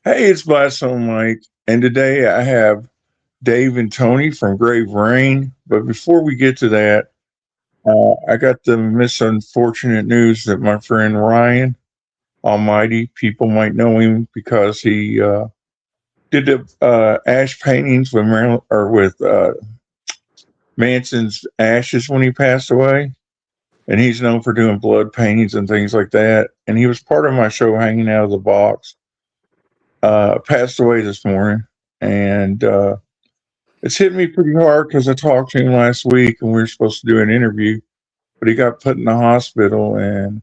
Hey, it's Blasto Mike, and today I have Dave and Tony from GraveReign. But before we get to that, I got the misunfortunate news that my friend Ryan Almighty, people might know him because he did the ash paintings with Marilyn or with Manson's ashes when he passed away, and he's known for doing blood paintings and things like that. And he was part of my show, Hanging Out of the Box. Passed away this morning, and it's hit me pretty hard because I talked to him last week and we were supposed to do an interview, but he got put in the hospital and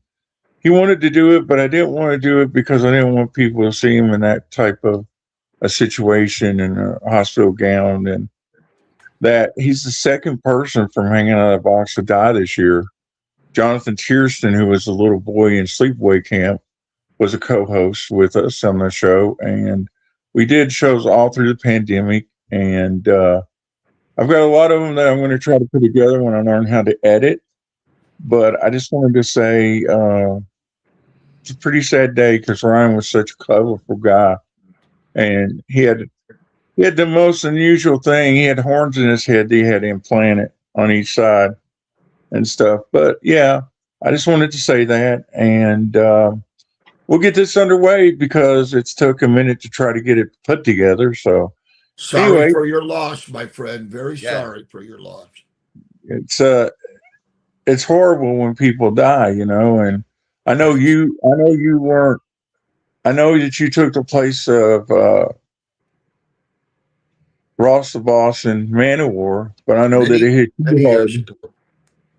he wanted to do it, but I didn't want to do it because I didn't want people to see him in that type of a situation in a hospital gown. And that he's the second person from Hanging Out of the Box to die this year. Jonathan Tiersten, who was a little boy in sleepaway camp, was a co-host with us on the show, and we did shows all through the pandemic. And I've got a lot of them that I'm going to try to put together when I learn how to edit. But I just wanted to say it's a pretty sad day because Ryan was such a colorful guy, and he had the most unusual thing. He had horns in his head that he had implanted on each side and stuff. But yeah, I just wanted to say that, and we'll get this underway because it's took a minute to try to get it put together. So sorry anyway, for your loss, my friend. Very sorry for your loss. it's horrible when people die, and I know you weren't, I know that you took the place of Ross the Boss and Manowar, but I know that it hit you Many years hard. ago.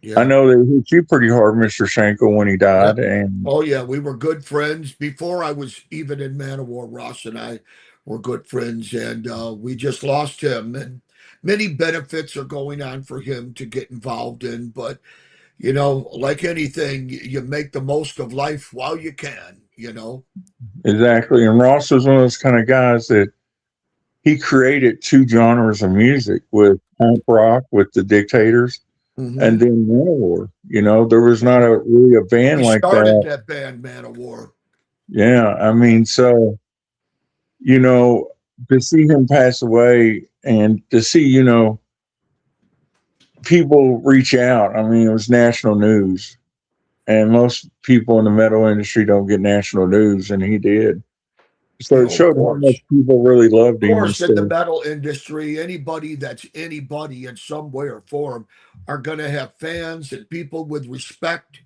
I Yeah. know that it hit you pretty hard, Mr. Shankle, when he Yeah. died. And Oh, yeah. We were good friends before I was even in Manowar. Ross and I were good friends, and we just lost him. And many benefits are going on for him to get involved in. But, like anything, you make the most of life while you can. exactly. And Ross was one of those kind of guys that he created two genres of music with punk rock with the Dictators and Hmm. then Manowar. There was not really a band He like started that. that band, Manowar. Yeah, I mean, so you know, to see him pass away and to see, people reach out. I mean, it was national news, and most people in the metal industry don't get national news, and he did. So it Of showed how much course. people really loved him and Course, in the stuff. metal industry, anybody that's anybody in some way or form are going to have fans and people with respect,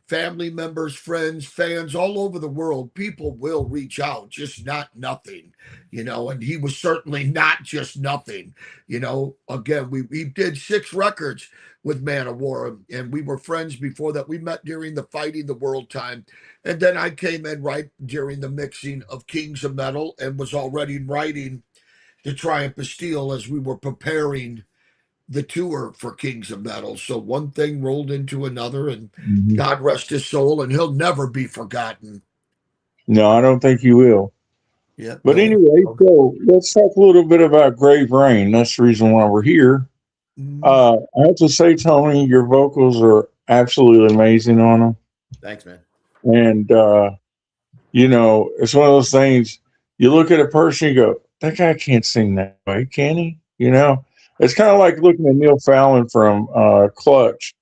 family members, friends, fans all over the world. People will reach out, just not nothing. And he was certainly not just nothing. Again, we did 6 records with Manowar, and we were friends before that. We met during the Fighting the World time. And then I came in right during the mixing of Kings of Metal and was already writing the Triumph of Steel as we were preparing the tour for Kings of Metal. So one thing rolled into another, and Mhm. God rest his soul, and he'll never be forgotten. No, I don't think you will. Yeah, But no. anyway, so let's talk a little bit about Grave Rain. That's the reason why we're here. Mhm. I have to say, Tony, your vocals are absolutely amazing on them. Thanks, man. And, it's one of those things you look at a person, you go, that guy can't sing that way, can he? It's kind of like looking at Neil Fallon from Clutch.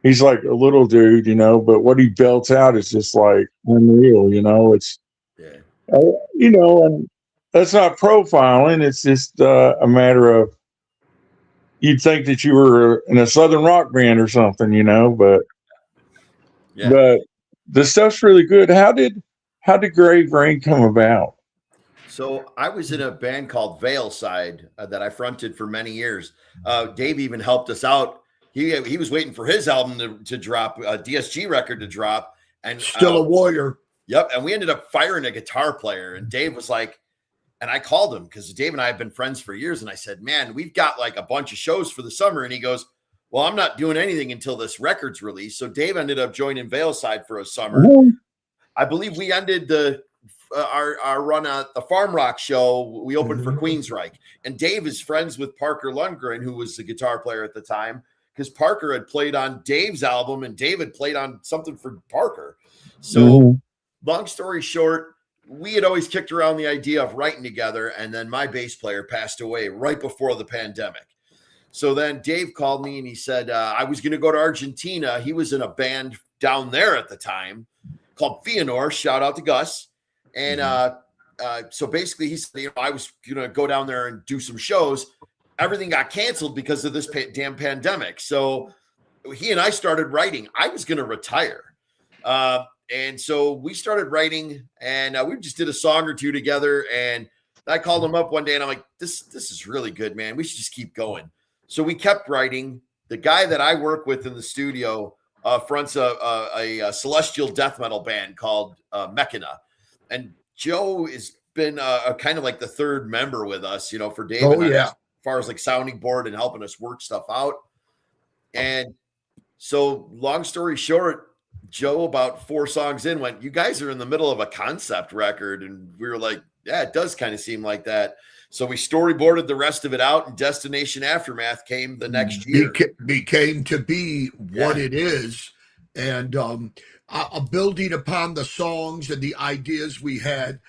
He's like a little dude, but what he belts out is just like unreal, It's, Yeah. and that's not profiling. It's just a matter of you'd think that you were in a Southern rock band or something, but Yeah. but the stuff's really good. How did Grave Rain come about? So I was in a band called Veilside that I fronted for many years. Dave even helped us out. He was waiting for his album to drop, a DSG record to drop, and Still a warrior. yep. And we ended up firing a guitar player, and Dave was like, and I called him because Dave and I have been friends for years, and I said, "Man, we've got like a bunch of shows for the summer," and he goes, "Well, I'm not doing anything until this record's released." So Dave ended up joining Veilside for a summer. Mhm. I believe we ended our run at the Farm Rock show. We opened for Queensryche, and Dave is friends with Parker Lundgren, who was the guitar player at the time, because Parker had played on Dave's album and Dave had played on something for Parker. So, Mhm. long story short, we had always kicked around the idea of writing together, and then my bass player passed away right before the pandemic. So then Dave called me and he said, I was going to go to Argentina. He was in a band down there at the time called Fionor. Shout out to Gus. And so basically he said, I was going to go down there and do some shows. Everything got canceled because of this damn pandemic. So he and I started writing. I was going to retire. And so we started writing, and we just did a song or two together. And I called him up one day, and I'm like, this is really good, man. We should just keep going. So we kept writing. The guy that I work with in the studio fronts a celestial death metal band called Mechana. And Joe has been a kind of like the third member with us, for Dave and I, as far as like sounding board and helping us work stuff out. And so long story short, Joe, about 4 songs in, went, you guys are in the middle of a concept record. And we were like, yeah, it does kind of seem like that. So we storyboarded the rest of it out, and Destination Aftermath came the next year. Became to be what it is. And building upon the songs and the ideas we had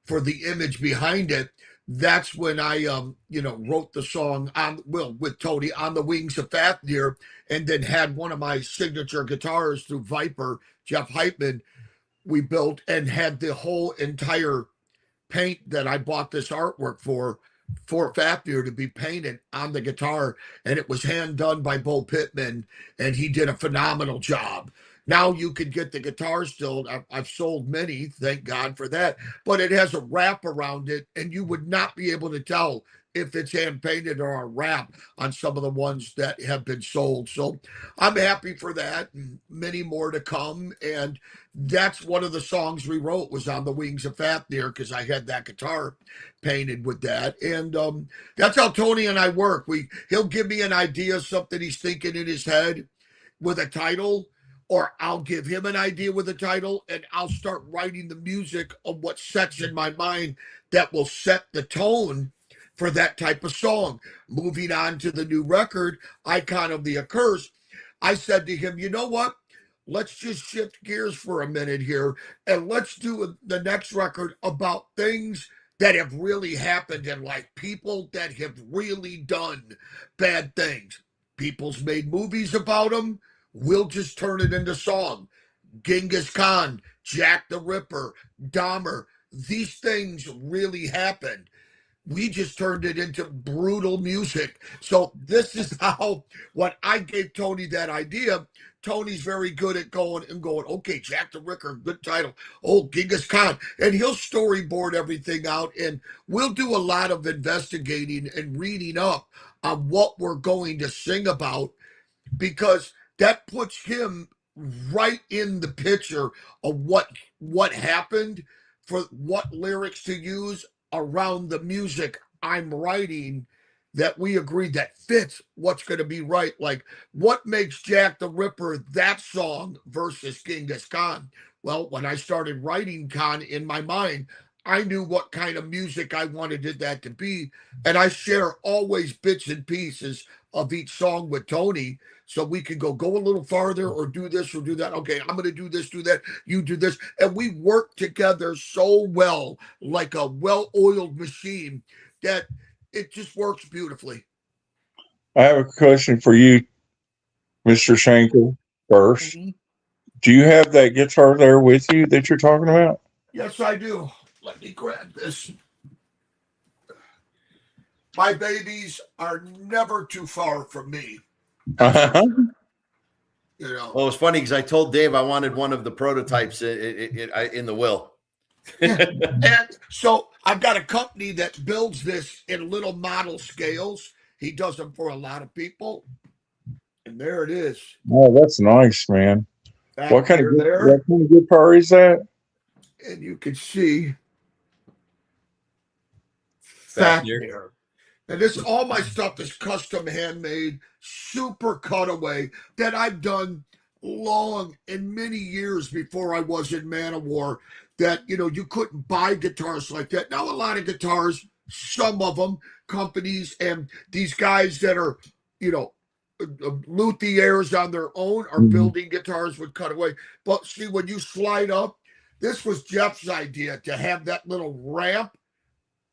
for the image behind it, that's when I, wrote the song with Tony, On the Wings of Fafnir, and then had one of my signature guitars through Viper, Jeff Heitman, we built and had the whole entire paint that I bought this artwork for Fafnir to be painted on the guitar. And it was hand done by Bo Pittman, and he did a phenomenal job. Now you can get the guitar still. I've sold many, thank God for that. But it has a wrap around it, and you would not be able to tell if it's hand painted or a wrap on some of the ones that have been sold. So I'm happy for that, and many more to come. And that's one of the songs we wrote, was On the Wings of Fafnir, because I had that guitar painted with that. And that's how Tony and I work. He'll give me an idea, something he's thinking in his head with a title, or I'll give him an idea with a title, and I'll start writing the music of what sets in my mind that will set the tone for that type of song. Moving on to the new record, Icon of the Accursed, I said to him, you know what? Let's just shift gears for a minute here, and let's do the next record about things that have really happened in life, people that have really done bad things. People's made movies about them. We'll just turn it into song. Genghis Khan, Jack the Ripper, Dahmer, these things really happened. We just turned it into brutal music. So this is how, when I gave Tony that idea, Tony's very good at going, okay, Jack the Ripper, good title. Oh, Genghis Khan. And he'll storyboard everything out, and we'll do a lot of investigating and reading up on what we're going to sing about, because that puts him right in the picture of what happened, for what lyrics to use around the music I'm writing, that we agreed that fits what's going to be right. Like, what makes Jack the Ripper that song versus Genghis Khan? Well, when I started writing Khan in my mind, I knew what kind of music I wanted that to be. And I share always bits and pieces of each song with Tony, so we can go a little farther, or do this or do that. Okay, I'm going to do this, do that, you do this. And we work together so well, like a well-oiled machine, that it just works beautifully. I have a question for you, Mr. Shankle, first. Mm-hmm. Do you have that guitar there with you that you're talking about? Yes, I do. Let me grab this. My babies are never too far from me. Uh-huh. Well, it was funny because I told Dave I wanted one of the prototypes in the will. And so I've got a company that builds this in little model scales. He does them for a lot of people. And there it is. Oh, that's nice, man. What kind of guitar is that? And you can see Fafnir. And this, all my stuff is custom handmade, super cutaway, that I've done long and many years before I was in Manowar, that, you couldn't buy guitars like that. Now a lot of guitars, some of them, companies and these guys that are, luthiers on their own, are building guitars with cutaway. But see, when you slide up, This was Jeff's idea to have that little ramp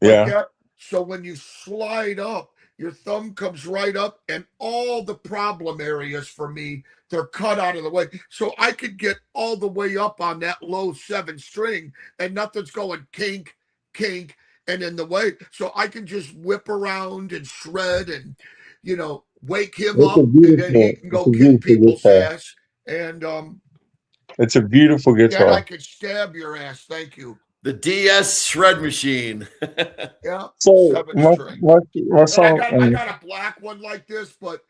Yeah. like that. So when you slide up, your thumb comes right up, and all the problem areas for me, they're cut out of the way. So I could get all the way up on that low 7 string, and nothing's going kink, kink, and in the way. So I can just whip around and shred and, wake him It's a up, and then he beautiful, can it's go a kick beautiful people's guitar. ass. And It's a beautiful then I guitar. could stab your ass. Thank you. The DS shred machine. Yeah, So 7 my string. my my And song. I got a black one like this, but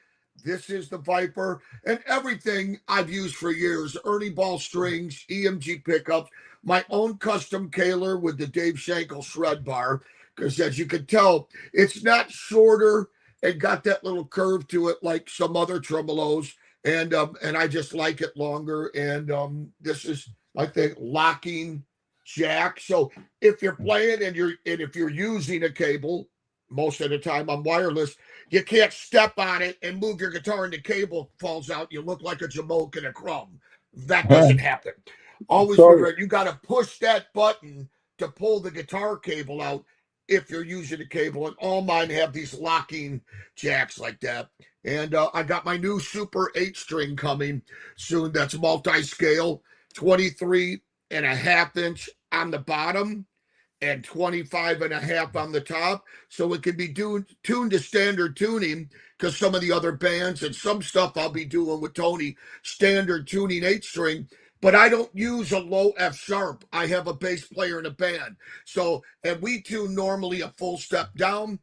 this is the Viper. And everything I've used for years: Ernie Ball strings, EMG pickups, my own custom Kaler with the Dave Shankle shred bar. Because as you can tell, it's not shorter and got that little curve to it like some other tremolos. And I just like it longer. And this is, I think, locking jack. So if you're playing and if you're using a cable, most of the time I'm wireless, you can't step on it and move your guitar and the cable falls out. You look like a jamoke and a crumb. That doesn't happen. Always So remember, you got to push that button to pull the guitar cable out if you're using a cable. And all mine have these locking jacks like that. And I got my new Super 8 string coming soon. That's multi-scale, 23.5 inch on the bottom and 25.5 on the top. So it can be tuned to standard tuning, because some of the other bands and some stuff I'll be doing with Tony, standard tuning 8 string. But I don't use a low F sharp. I have a bass player in a band. So, and we tune normally a full step down.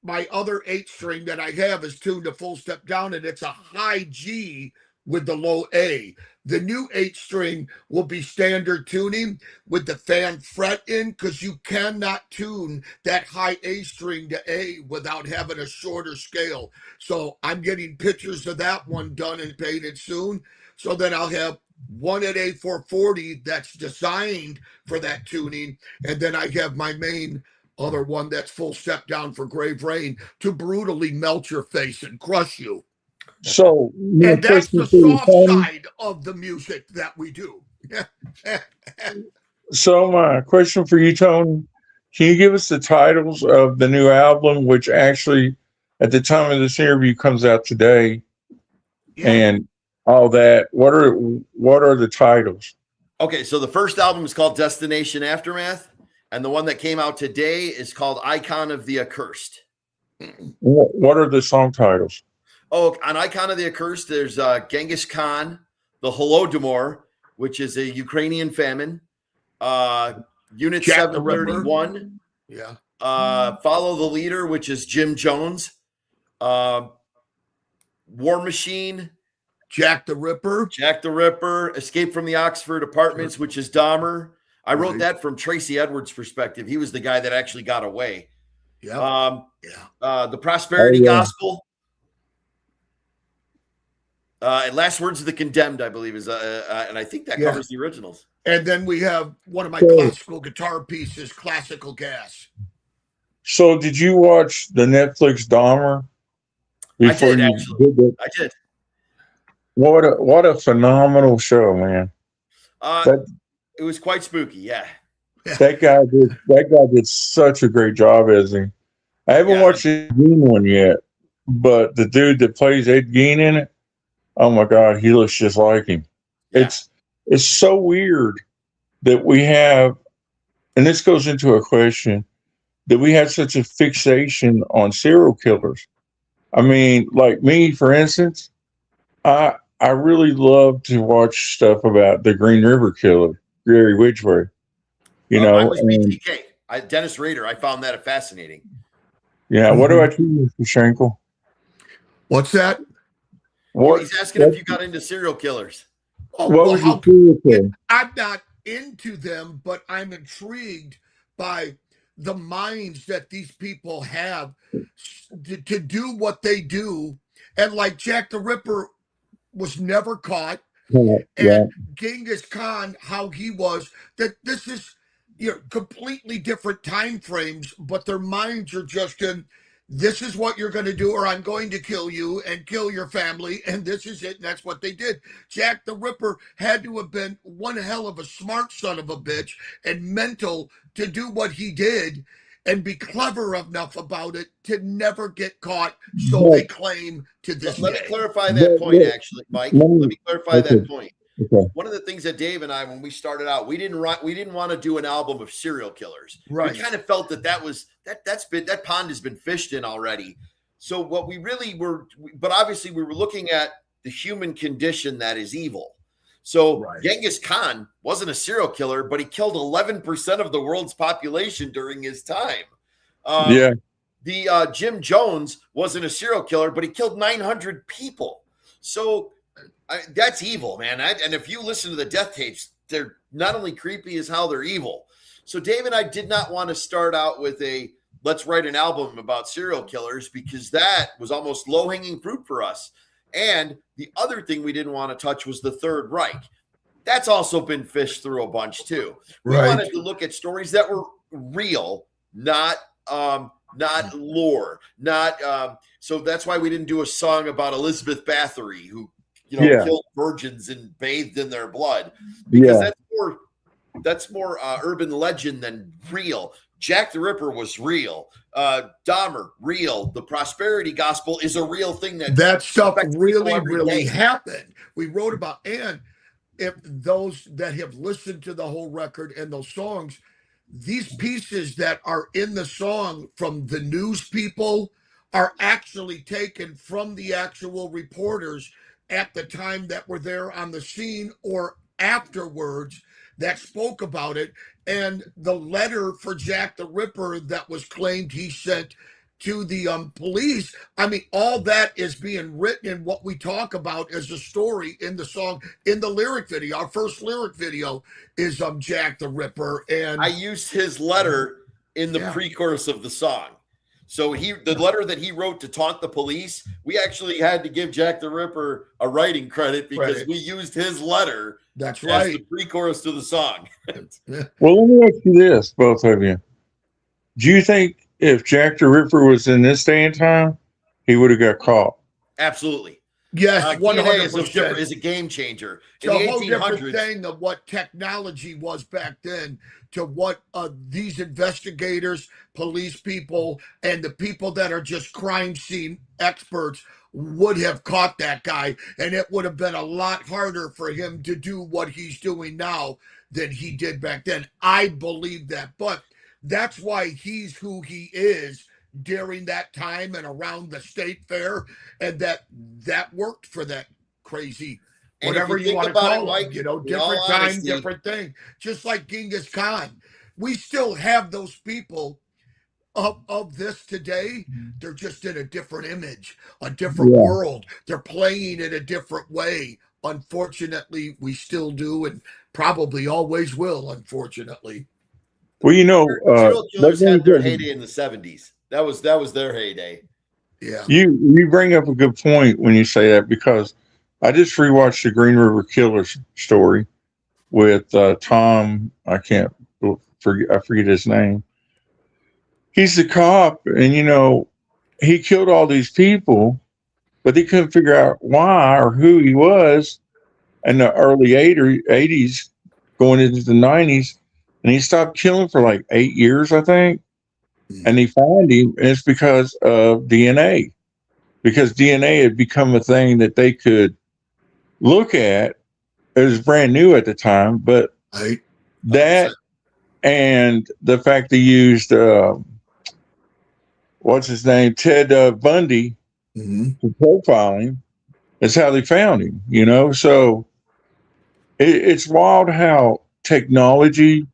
My other 8 string that I have is tuned a full step down, and it's a high G with the low A. The new 8 string will be standard tuning with the fan fret in, because you cannot tune that high A string to A without having a shorter scale. So I'm getting pictures of that one done and painted soon. So then I'll have one at A440 that's designed for that tuning. And then I have my main other one that's full step down for GraveReign to brutally melt your face and crush you. so my And that's question the for you, soft Tony. side of the music that we do. So my question for you, Tony. Can you give us the titles of the new album, which actually, at the time of this interview, comes out today, Yeah. and all that? What are the titles? Okay, so the first album is called Destination Aftermath, and the one that came out today is called Icon of the Accursed. What are the song titles? Oh, on Icon of the Accursed, there's Genghis Khan, the Holodomor, which is a Ukrainian famine, Unit Jack the Ripper. 731, Yeah. Follow the Leader, which is Jim Jones, War Machine, Jack the Ripper. Escape from the Oxford Apartments, which is Dahmer. I wrote Right. that from Tracy Edwards' perspective. He was the guy that actually got away. Yeah. The Prosperity Oh, yeah. Gospel. And Last Words of the Condemned, I believe, is and I think that Yeah. covers the originals. And then we have one of my So- classical guitar pieces, Classical Gas. So did you watch the Netflix Dahmer before did, you actually. did that? I did. What a phenomenal show, man. It was quite spooky, yeah. That guy did such a great job as him. I haven't watched the Ed Gein one yet, but the dude that plays Ed Gein in it, oh my God, he looks just like him. Yeah. It's so weird that we have, and this goes into a question, that we have such a fixation on serial killers. I mean, like me, for instance, I really love to watch stuff about the Green River Killer, Gary Ridgway. Mine was BTK. Dennis Rader. I found that fascinating. Yeah. What about you, Mr. Shankle? What's that? He's asking if you got into serial killers. Oh, What well, was how your serial killer? I'm not into them, but I'm intrigued by the minds that these people have to do what they do. And like Jack the Ripper was never caught, Yeah. and Genghis Khan, how he was, that this is completely different time frames, but their minds are just in this is what you're going to do, or I'm going to kill you and kill your family, and this is it. And that's what they did. Jack the Ripper had to have been one hell of a smart son of a bitch and mental to do what he did and be clever enough about it to never get caught. So they claim to this Let day. me clarify that point, actually, Mike. Let me clarify that point. Okay. One of the things that Dave and I, when we started out, we didn't want to do an album of serial killers. Right. We kind of felt that pond has been fished in already. So what we really were, but obviously we were looking at the human condition that is evil. So Genghis Khan wasn't a serial killer, but he killed 11% of the world's population during his time. Jim Jones wasn't a serial killer, but he killed 900 people. So that's evil, man. And if you listen to the death tapes, they're not only creepy as hell, they're evil. So Dave and I did not want to start out with let's write an album about serial killers, because that was almost low-hanging fruit for us. And the other thing we didn't want to touch was the Third Reich. That's also been fished through a bunch too. We wanted to look at stories that were real, not lore, so that's why we didn't do a song about Elizabeth Bathory, who killed virgins and bathed in their blood, because that's more urban legend than real. Jack the Ripper was real. Dahmer, real. The prosperity gospel is a real thing. That stuff really happened. We wrote about, and if those that have listened to the whole record and those songs, these pieces that are in the song from the news people are actually taken from the actual reporters at the time that were there on the scene or afterwards that spoke about it. And the letter for Jack the Ripper that was claimed he sent to the police. I mean, all that is being written in what we talk about as a story in the song, in the lyric video. Our first lyric video is Jack the Ripper. And I used his letter in the pre-chorus of the song. So the letter that he wrote to taunt the police, we actually had to give Jack the Ripper a writing credit because we used his letter as the pre-chorus to the song. Well, let me ask you this, both of you. Do you think if Jack the Ripper was in this day and time, he would have got caught? Absolutely. Yes, 100% is a game changer. It's a whole different thing of what technology was back then to what these investigators, police people, and the people that are just crime scene experts would have caught that guy. And it would have been a lot harder for him to do what he's doing now than he did back then. I believe that. But that's why he's who he is during that time and around the state fair, and that worked for that crazy, whatever you want to call it, different time, different thing. Just like Genghis Khan, we still have those people of this today. They're just in a different image, a different world. They're playing in a different way. Unfortunately, we still do, and probably always will. Unfortunately. Well, serial killers had their heyday in the 70s. That was their heyday. Yeah. You bring up a good point when you say that, because I just rewatched the Green River Killers story with Tom. I forget his name. He's the cop, and he killed all these people, but they couldn't figure out why or who he was in the early 80s, going into the 90s. And he stopped killing for like 8 years, I think. And they found him, and it's because of DNA. Because DNA had become a thing that they could look at. It was brand new at the time, but that and the fact they used, what's his name, Ted Bundy, to profile him, is how they found him, So it's wild how technology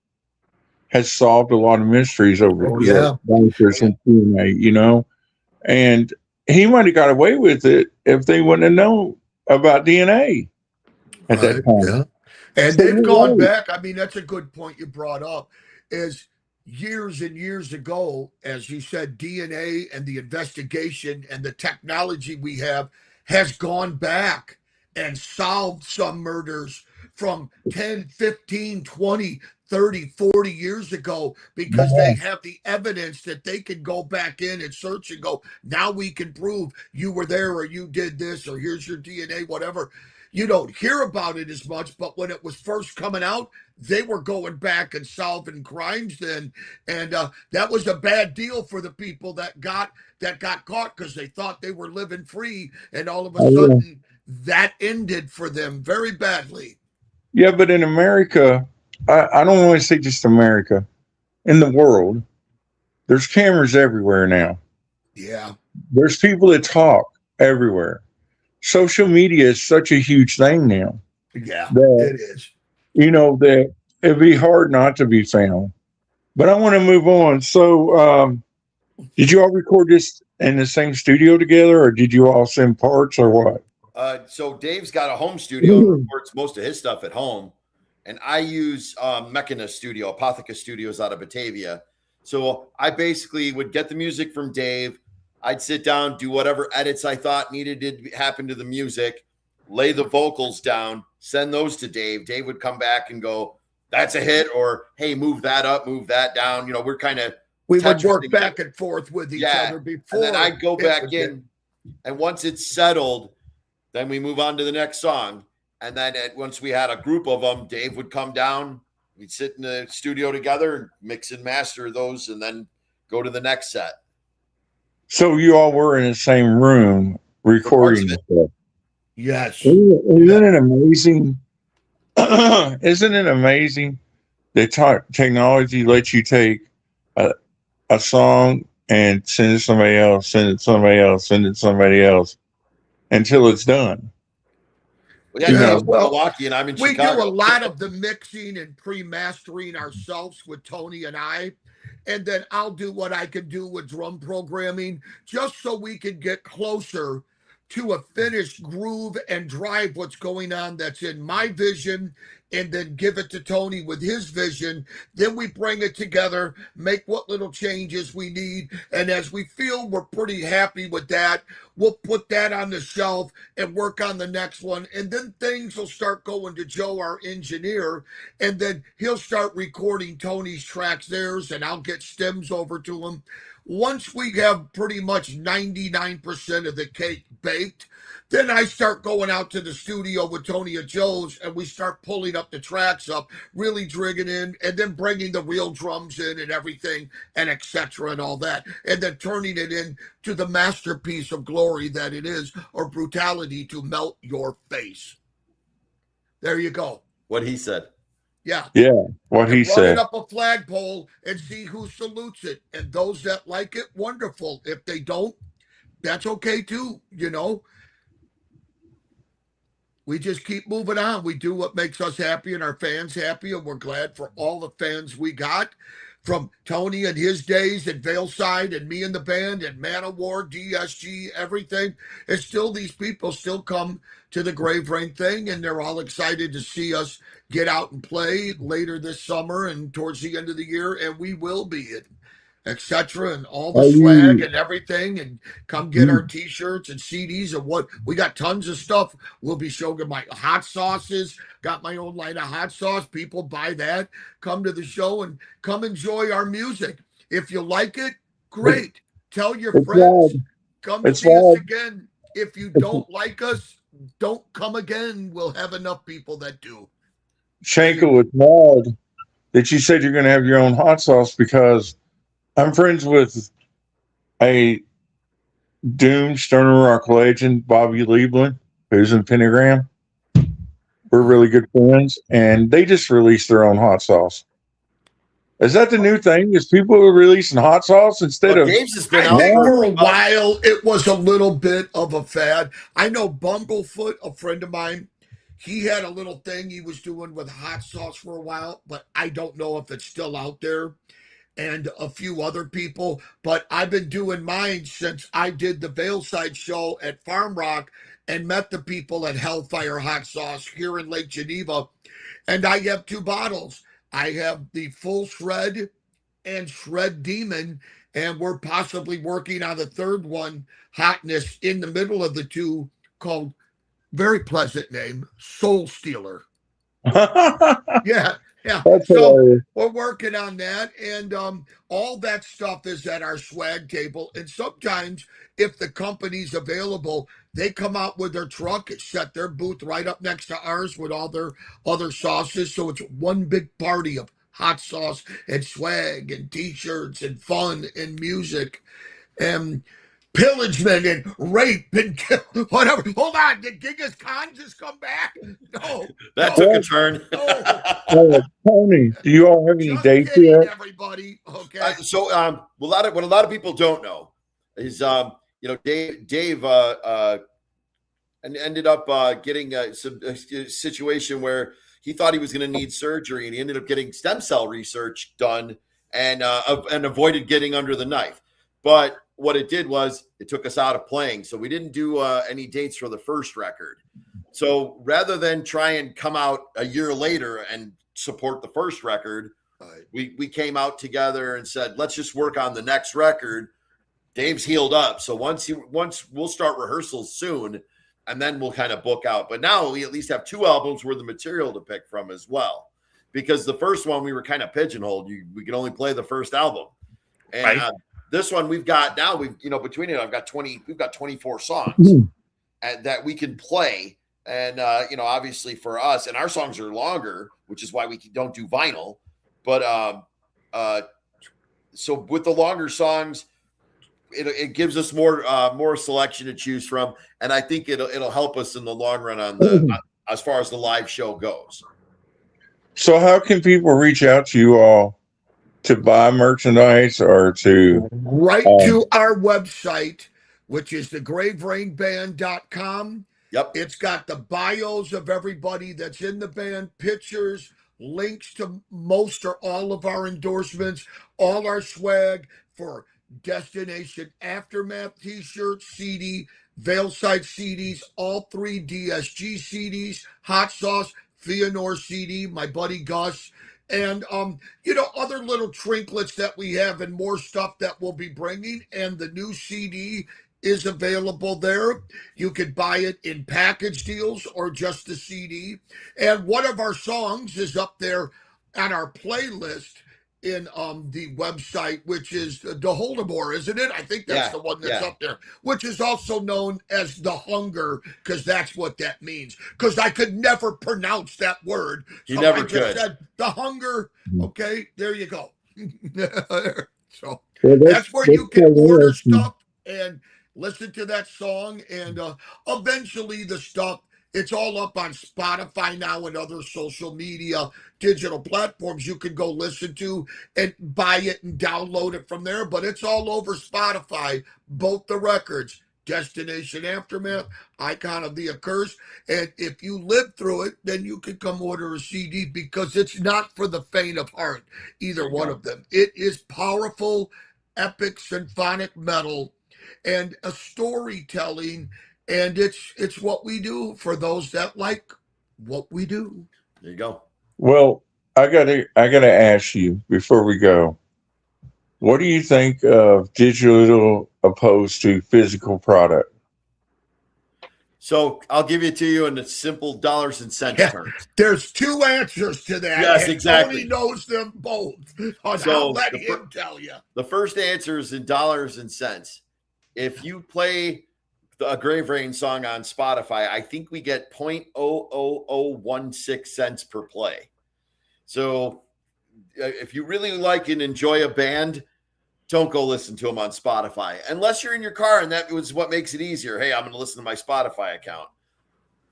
has solved a lot of mysteries over bunkers and DNA, and he might have got away with it if they wouldn't have known about DNA at that time. Yeah. And they've gone back. I mean, that's a good point you brought up, is years and years ago, as you said, DNA and the investigation and the technology we have has gone back and solved some murders from 10, 15, 20, 30, 40 years ago because they have the evidence that they can go back in and search and go, now we can prove you were there or you did this or here's your DNA, whatever. You don't hear about it as much, but when it was first coming out, they were going back and solving crimes then, and that was a bad deal for the people that got caught because they thought they were living free, and all of a sudden that ended for them very badly. Yeah, but in America, I don't want to say just America, in the world, there's cameras everywhere now. Yeah, There's people that talk everywhere. Social media is such a huge thing now yeah, that, it is. that it'd be hard not to be found. But I want to move on. So, did you all record this in the same studio together, or did you all send parts, or what? So Dave's got a home studio and records most of his stuff at home. And I use Mechana Studio, Apotheca Studios out of Batavia. So I basically would get the music from Dave. I'd sit down, do whatever edits I thought needed to happen to the music, lay the vocals down, send those to Dave. Dave would come back and go, that's a hit, or hey, move that up, move that down. We're kind of we would work back and forth with each other before. And then I'd go back in, and once it's settled, then we move on to the next song. And then once we had a group of them, Dave would come down. We'd sit in the studio together and mix and master those and then go to the next set. So you all were in the same room recording stuff. Yes. Isn't it amazing? Isn't it amazing that technology lets you take a song and send it to somebody else, send it to somebody else, send it to somebody else until it's done? Yeah, Milwaukee, and I'm in Chicago. We do a lot of the mixing and pre-mastering ourselves with Tony and I. And then I'll do what I can do with drum programming just so we can get closer to a finished groove and drive what's going on that's in my vision, and then give it to Tony with his vision. Then we bring it together, make what little changes we need. And as we feel we're pretty happy with that, we'll put that on the shelf and work on the next one. And then things will start going to Joe, our engineer, and then he'll start recording Tony's tracks, theirs, and I'll get stems over to him. Once we have pretty much 99% of the cake baked, then I start going out to the studio with Tony and Joe's, and we start pulling up the tracks up, really drigging in, and then bringing the real drums in and everything, and etc. and all that, and then turning it into the masterpiece of glory that it is, or brutality to melt your face. There you go. What he said. Yeah. Yeah, what he said. Run it up a flagpole and see who salutes it. And those that like it, wonderful. If they don't, that's okay too, We just keep moving on. We do what makes us happy and our fans happy, and we're glad for all the fans we got from Tony and his days at Valeside and me and the band and Manowar, DSG, everything. It's still, these people still come to the GraveReign thing, and they're all excited to see us get out and play later this summer and towards the end of the year, and we will be, etc. and all the swag and everything, and come get our t-shirts and CDs and what we got. Tons of stuff. We'll be showing my hot sauces. Got my own line of hot sauce. People buy that. Come to the show and come enjoy our music. If you like it, great. Tell your friends. Come see us again. If you don't like us, don't come again. We'll have enough people that do. Shankle, it's wild that you said you're going to have your own hot sauce, because I'm friends with a doomed Stoner Rock legend, Bobby Liebland, who's in Pentagram. We're really good friends, and they just released their own hot sauce. Is that the new thing? Is people are releasing hot sauce instead of... Dave's has been I think for a while it was a little bit of a fad. I know Bumblefoot, a friend of mine, he had a little thing he was doing with hot sauce for a while, but I don't know if it's still out there. And a few other people, but I've been doing mine since I did the Valeside show at FireRock and met the people at Hellfire Hot Sauce here in Lake Geneva. And I have 2 bottles. I have the Full Shred and Shred Demon, and we're possibly working on the third one, Hotness, in the middle of the 2, called, very pleasant name, Soul Stealer. Yeah, yeah. That's So hilarious. we're working on that, and all that stuff is at our swag table. And sometimes, if the company's available, they come out with their truck, set their booth right up next to ours with all their other sauces. So it's one big party of hot sauce and swag and T-shirts and fun and music and pillagement and rape and whatever. Hold on, did Genghis Khan just come back? No, That no, took a Well, turn. no. Tony, do you all have any Just dates kidding, yet? everybody. Okay. So what a lot of people don't know is Dave and ended up getting a situation where he thought he was going to need surgery, and he ended up getting stem cell research done and avoided getting under the knife. But what it did was it took us out of playing, so we didn't do any dates for the first record. So rather than try and come out a year later and support the first record, we came out together and said, let's just work on the next record. Dave's healed up, so once we'll start rehearsals soon, and then we'll kind of book out. But now we at least have 2 albums worth of material to pick from as well, because the first one we were kind of pigeonholed. We could only play the first album, and Right. this one we've got now. Between it, we've got 24 songs that we can play, and obviously for us, and our songs are longer, which is why we don't do vinyl. But so with the longer songs, it gives us more selection to choose from, and I think it'll help us in the long run as far as the live show goes. So how can people reach out to you all to buy merchandise or to Right to our website, which is the GraveReign.com. Yep. It's got the bios of everybody that's in the band, pictures, links to most or all of our endorsements, all our swag for Destination Aftermath t-shirts, CD, Veilside CDs, all 3 DSG CDs, Hot Sauce, Theonore CD, my buddy Gus, and other little trinklets that we have and more stuff that we'll be bringing. And the new CD is available there. You could buy it in package deals or just the CD. And one of our songs is up there on our playlist in the website, which is the Holdemore, isn't it? I think that's the one that's up there, which is also known as the Hunger, because that's what that means. Because I could never pronounce that word. You never I just could. said the Hunger. Okay, there you go. So Well, that's where you can so order interesting. stuff and listen to that song. And eventually the stuff, it's all up on Spotify now and other social media digital platforms you can go listen to and buy it and download it from there. But it's all over Spotify, both the records, Destination Aftermath, Icon of the Accursed. And if you live through it, then you can come order a CD, because it's not for the faint of heart, either one of them. It is powerful, epic symphonic metal and a storytelling. And it's what we do for those that like what we do. There you go. Well, I gotta ask you before we go. What do you think of digital opposed to physical product? So I'll give it to you in the simple dollars and cents terms. There's 2 answers to that. Yes, and exactly. Tony knows them both. So I'll let him tell you. The first answer is in dollars and cents. If you play a GraveReign song on Spotify, I think we get 0.00016 cents per play. So if you really like and enjoy a band, don't go listen to them on Spotify unless you're in your car, and that was what makes it easier. Hey, I'm going to listen to my Spotify account.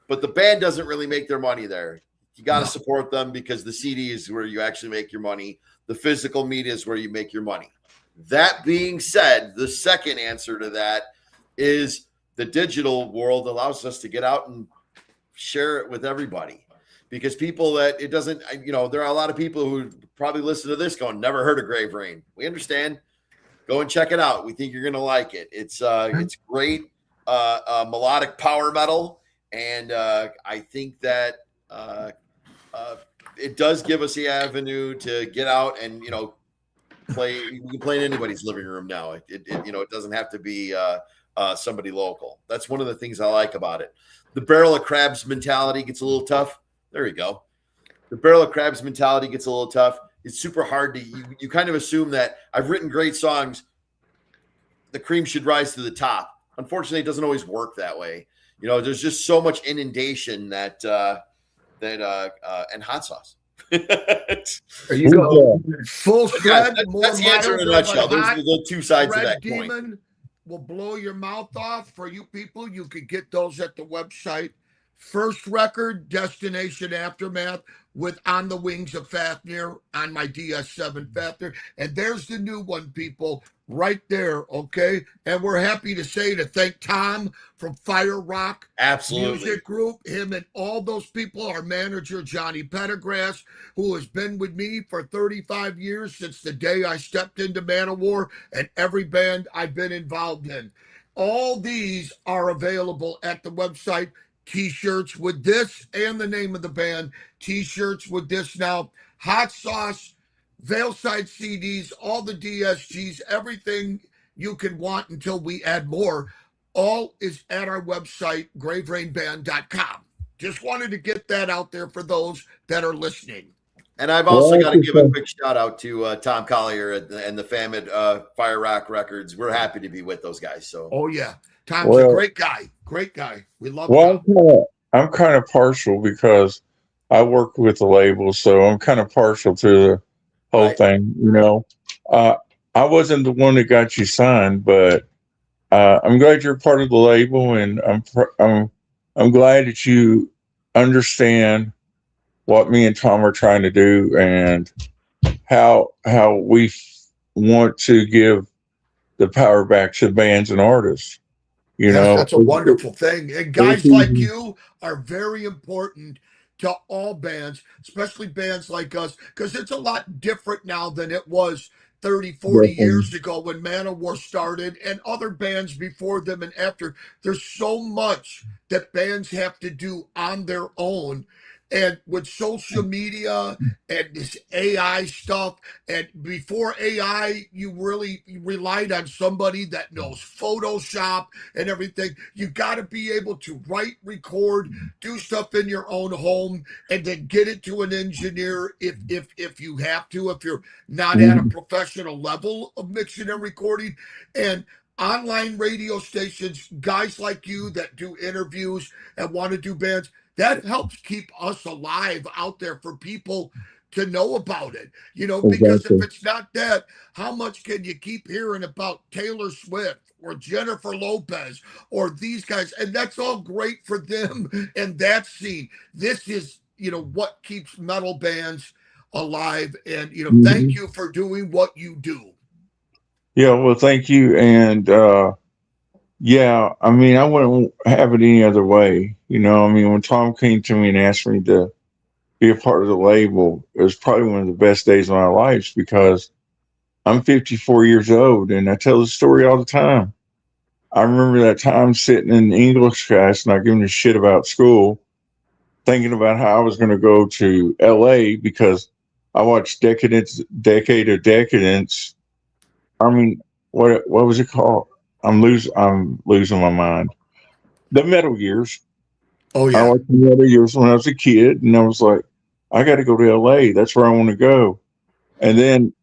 But the band doesn't really make their money there. You got to support them, because the CD is where you actually make your money. The physical media is where you make your money. That being said, the second answer to that is the digital world allows us to get out and share it with everybody, because people that it doesn't, there are a lot of people who probably listen to this going, never heard of GraveReign. We understand. Go and check it out. We think you're going to like it. It's great melodic power metal. And I think that it does give us the avenue to get out and, play. You can play in anybody's living room now. It doesn't have to be somebody local. That's one of the things I like about it. The barrel of crabs mentality gets a little tough. There you go. the barrel of crabs mentality gets a little tough. It's super hard to you kind of assume that I've written great songs. The cream should rise to the top. Unfortunately, it doesn't always work that way. You know, there's just so much inundation that and hot sauce. There you go. Full thread. That's the answer in a nutshell. Those are the two sides of that demon coin. Will blow your mouth off. For you people, you can get those at the website. First record, Destination Aftermath, with On the Wings of Fafnir on my DS7 Fafnir. And there's the new one, people, right there, okay? And we're happy to thank Tom from FireRock Music Group, him and all those people, our manager, Johnny Pendergrass, who has been with me for 35 years since the day I stepped into Manowar and every band I've been involved in. All these are available at the website. T-shirts with this and the name of the band. T-shirts with this now. Hot sauce, Veilside CDs, all the DSGs, everything you can want until we add more. All is at our website, GraveReignBand.com. Just wanted to get that out there for those that are listening. And I've also got to give a quick shout out to Tom Collier and the fam at FireRock Records. We're happy to be with those guys. So, oh yeah, Tom's a great guy. Great guy. We love Tom. I'm kind of partial because I work with the label, so I'm kind of partial to the whole thing. You know, I wasn't the one that got you signed, but I'm glad you're part of the label, and I'm glad that you understand what me and Tom are trying to do and how we want to give the power back to bands and artists. You know, that's a wonderful thing. And guys like you are very important to all bands, especially bands like us, because it's a lot different now than it was 30, 40 years ago when Manowar started and other bands before them and after. There's so much that bands have to do on their own. And with social media and this AI stuff, and before AI, you really relied on somebody that knows Photoshop and everything. You got to be able to write, record, do stuff in your own home, and then get it to an engineer if you have to, if you're not at a professional level of mixing and recording. And online radio stations, guys like you that do interviews and want to do bands, that helps keep us alive out there for people to know about it, you know, because if it's not that, how much can you keep hearing about Taylor Swift or Jennifer Lopez or these guys? And that's all great for them and that scene. This is, you know, what keeps metal bands alive. And, you know, thank you for doing what you do. Yeah, well, thank you. And, yeah, I mean, I wouldn't have it any other way. You know, I mean, when Tom came to me and asked me to be a part of the label, it was probably one of the best days of my life because I'm 54 years old and I tell the story all the time. I remember that time sitting in English class, not giving a shit about school, thinking about how I was going to go to LA because I watched Decade of Decadence. I mean, what was it called? I'm losing my mind. The Metal Years. Oh yeah. I watched the Metal Years when I was a kid, and I was like, I got to go to LA. That's where I want to go. And then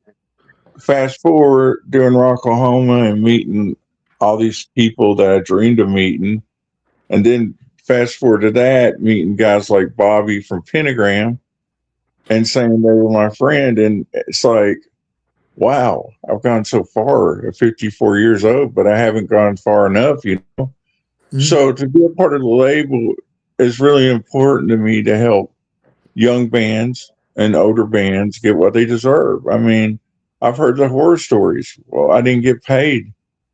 fast forward during Rocklahoma and meeting all these people that I dreamed of meeting, and then fast forward to that, meeting guys like Bobby from Pentagram, and saying they were my friend, and it's like, wow, I've gone so far at 54 years old, but I haven't gone far enough, you know? So to be a part of the label is really important to me to help young bands and older bands get what they deserve. I mean, I've heard the horror stories. Well, I didn't get paid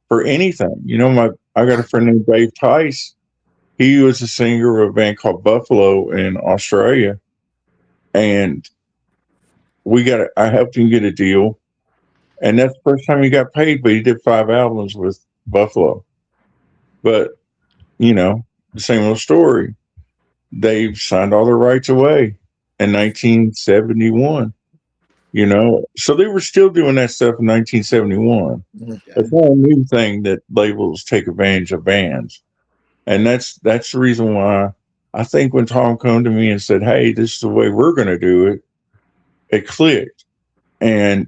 for anything. You know, I got a friend named Dave Tice. He was a singer of a band called Buffalo in Australia. And I helped him get a deal. And that's the first time he got paid, but he did 5 albums with Buffalo. But, you know, the same old story. They signed all their rights away in 1971, you know. So they were still doing that stuff in 1971. It's not a new thing that labels take advantage of bands. And that's the reason why I think when Tom came to me and said, "Hey, this is the way we're going to do it," it clicked. And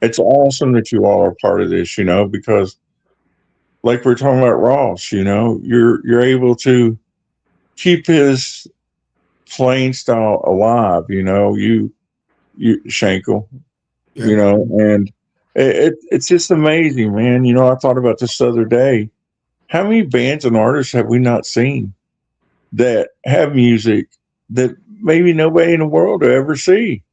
it's awesome that you all are part of this, because like we're talking about Ross, you're able to keep his playing style alive, you Shankle, Yeah. and it's just amazing, man. I thought about this the other day. How many bands and artists have we not seen that have music that maybe nobody in the world will ever see?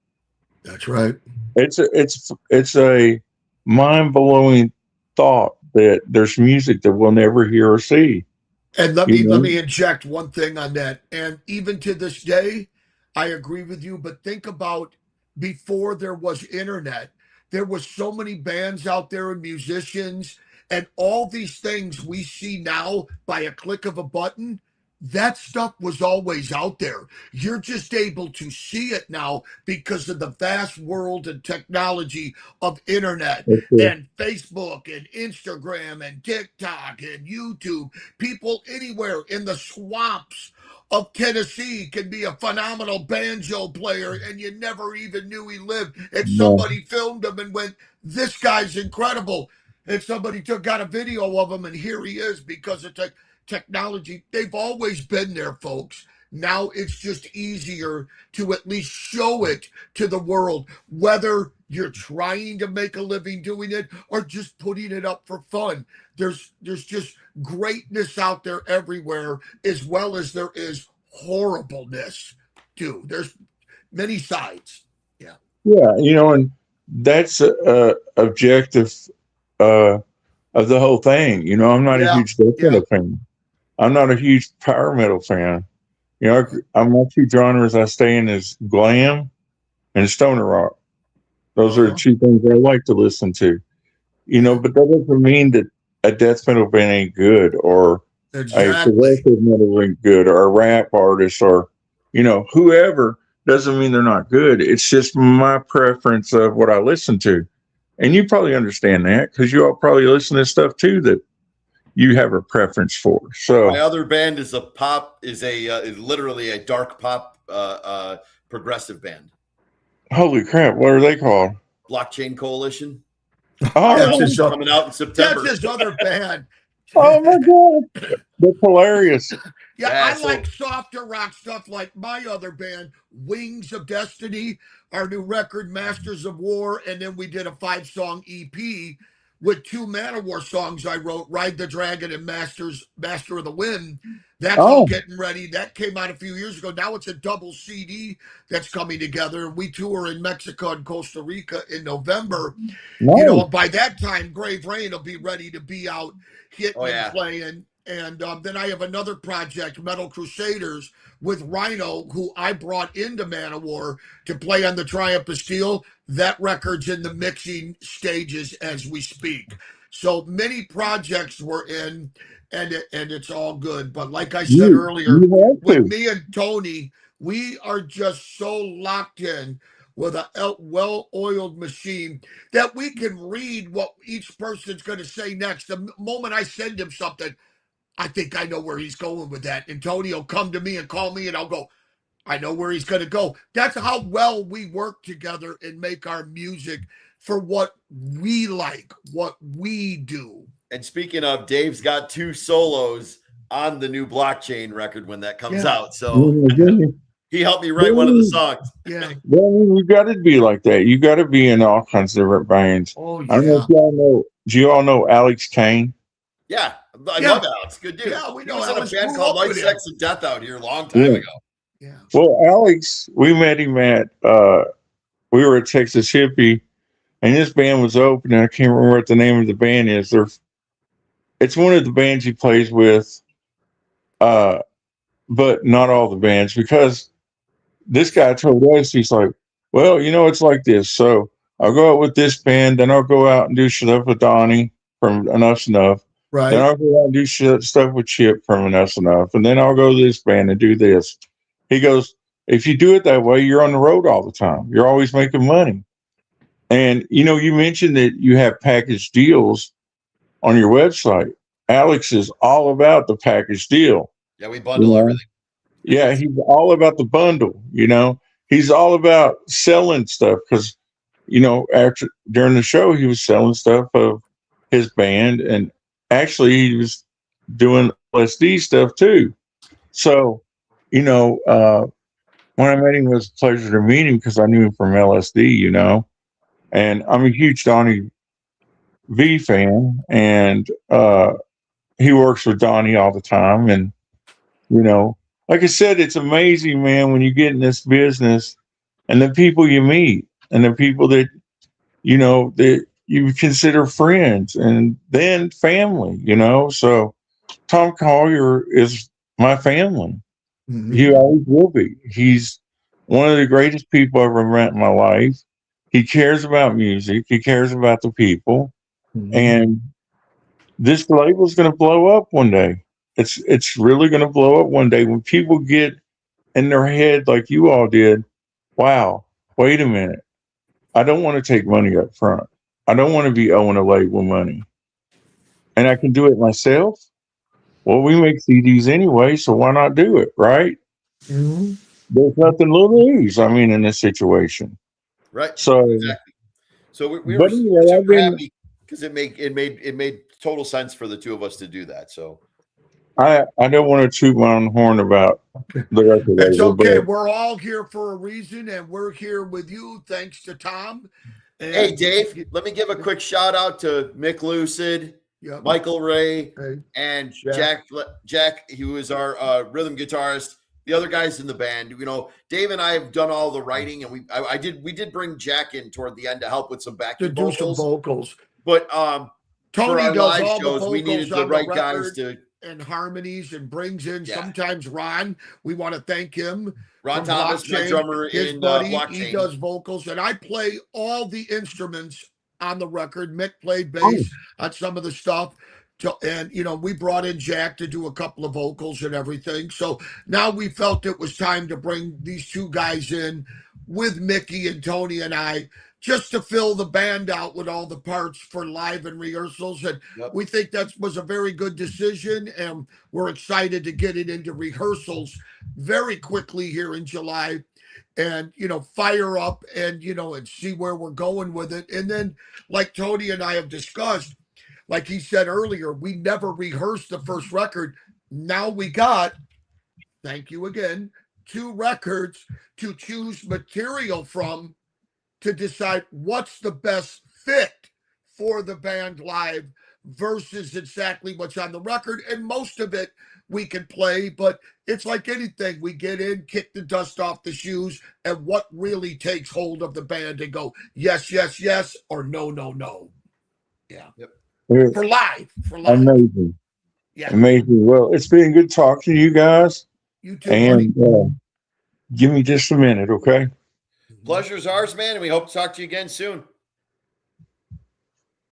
That's right. It's a mind blowing thought that there's music that we'll never hear or see. And let You me know? inject one thing on that. And even to this day, I agree with you. But think about before there was internet, there was so many bands out there and musicians and all these things we see now by a click of a button. That stuff was always out there. You're just able to see it now because of the vast world and technology of internet That's it. and Facebook and Instagram and TikTok and YouTube. People anywhere in the swamps of Tennessee can be a phenomenal banjo player and you never even knew he lived. And No, somebody filmed him and went, "This guy's incredible." And somebody got a video of him and here he is because of technology. They've always been there, folks. Now it's just easier to at least show it to the world, whether you're trying to make a living doing it or just putting it up for fun. There's just greatness out there everywhere, as well as there is horribleness too. There's many sides. Yeah. yeah, and that's objective uh, of the whole thing. I'm not a Yeah. huge death Yeah. metal fan. I'm not a huge power metal fan. I'm my two genres I stay in is glam and stoner rock. Those are the Uh-huh. two things I like to listen to. Yeah. But that doesn't mean that a death metal band ain't good or a Exactly. progressive metal ain't good or a rap artist or, whoever doesn't mean they're not good. It's just my preference of what I listen to. And you probably understand that because you all probably listen to stuff too that you have a preference for. My So, other band is is literally a dark pop progressive band. holy crap, what are they called? Blockchain Coalition. Oh, Our That's album's his, coming out in September. that's his other band. oh my God. That's hilarious. Yeah, Yeah, I so like softer rock stuff like my other band, Wings of Destiny, our new record, Masters of War, and then we did a 5-song EP with 2 Manowar songs I wrote, Ride the Dragon and Master of the Wind. That's all Oh, getting ready. That came out a few years ago. Now it's a double CD that's coming together. We tour in Mexico and Costa Rica in November. nice. By that time, GraveReign will be ready to be out oh hitting and yeah. playing. And then I have another project, Metal Crusaders, with Rhino, who I brought into Manowar to play on the Triumph of Steel. That record's in the mixing stages as we speak. So many projects we're in, and it's all good. But like I said earlier, You have with to. me and Tony, we are just so locked in with a well-oiled machine that we can read what each person's going to say next. The moment I send him something, I think I know where he's going with that. And Tony will come to me and call me, and I'll go, I know where he's going to go. That's how well we work together and make our music for what we like, what we do. And speaking of, Dave's got 2 solos on the new Blockchain record when that comes Yeah. out. So he helped me write one of the songs. Yeah. Well, you got to be like that. You got to be in all kinds of different bands. Oh, I don't know yeah. if y'all know. Do you all know Alex Kane? Yeah, I Yeah. love Alex. Good dude. Yeah, we He know was in a Alex. band Grew called up Life, with him. Sex, and Death out here a long time ago. Yeah. Well, Alex, we met him at. We were at Texas Hippie, and this band was open. And I can't remember what the name of the band is. It's one of the bands he plays with, but not all the bands because this guy told us, he's like, well, it's like this. So I'll go out with this band, then I'll go out and do stuff with Donnie from Enough's Enough. Then Right. I'll go out and do stuff with Chip from Enough's Enough. And then I'll go to this band and do this. He goes, if you do it that way, you're on the road all the time. You're always making money. And, you mentioned that you have package deals on your website. Alex is all about the package deal. Yeah, we You bundle know? everything. Yeah, he's all about the bundle, you know. He's all about selling stuff because, you know, after during the show he was selling stuff of his band, and actually he was doing LSD stuff too. So, you know, when I met him, it was a pleasure to meet him because I knew him from LSD, you know, and I'm a huge Donnie V fan, and he works with Donnie all the time, and you know, like I said, it's amazing, man, when you get in this business and the people you meet and the people that, you know, that you consider friends and then family, you know. So Tom Collier is my family. He always will be. He's one of the greatest people I've ever met in my life. He cares about music, he cares about the people, and this label's going to blow up one day. It's really going to blow up one day when people get in their head like you all did. Wow, wait a minute. I don't want to take money up front. I don't want to be owing a label money, and I can do it myself. Well, we make CDs anyway, so why not do it, right? There's nothing to lose. I mean, in this situation. Right. So, exactly. So we but were anyway, super happy because it made total sense for the two of us to do that. So I don't want to toot my own horn about the record It's label, okay. but We're all here for a reason, and we're here with you thanks to Tom. And hey, Dave, let me give a quick shout out to Mick Lucid, Yep. Michael Ray, Hey. and Jack. Jack, who is our rhythm guitarist. The other guys in the band, you know, Dave and I have done all the writing, and we did bring Jack in toward the end to help with some backing to do vocals. some vocals. But Tony for our does live all shows, the we vocals needed the on right the guys record to. and harmonies, and brings in Yeah. sometimes Ron. We want to thank him. Ron from Thomas, my Blockchain, drummer his in buddy. He Blockchain. does vocals, and I play all the instruments on the record. Mick played bass on some of the stuff. And, you know, we brought in Jack to do a couple of vocals and everything. So now we felt it was time to bring these two guys in with Mickey and Tony and I, just to fill the band out with all the parts for live and rehearsals. And Yep. we think that was a very good decision. And we're excited to get it into rehearsals very quickly here in July, and, you know, fire up and, you know, and see where we're going with it. And then, like Tony and I have discussed, like he said earlier, we never rehearsed the first record. Now we got, thank you again, 2 records to choose material from to decide what's the best fit for the band live versus exactly what's on the record. And most of it we can play, but it's like anything. We get in, kick the dust off the shoes, and what really takes hold of the band and go, yes, yes, yes, or no, no, no. Yeah. Yep. For live. Amazing. Yeah. Amazing. Well, it's been good talking to you guys. You too, buddy. And give me just a minute, okay? Pleasure's ours, man, and we hope to talk to you again soon.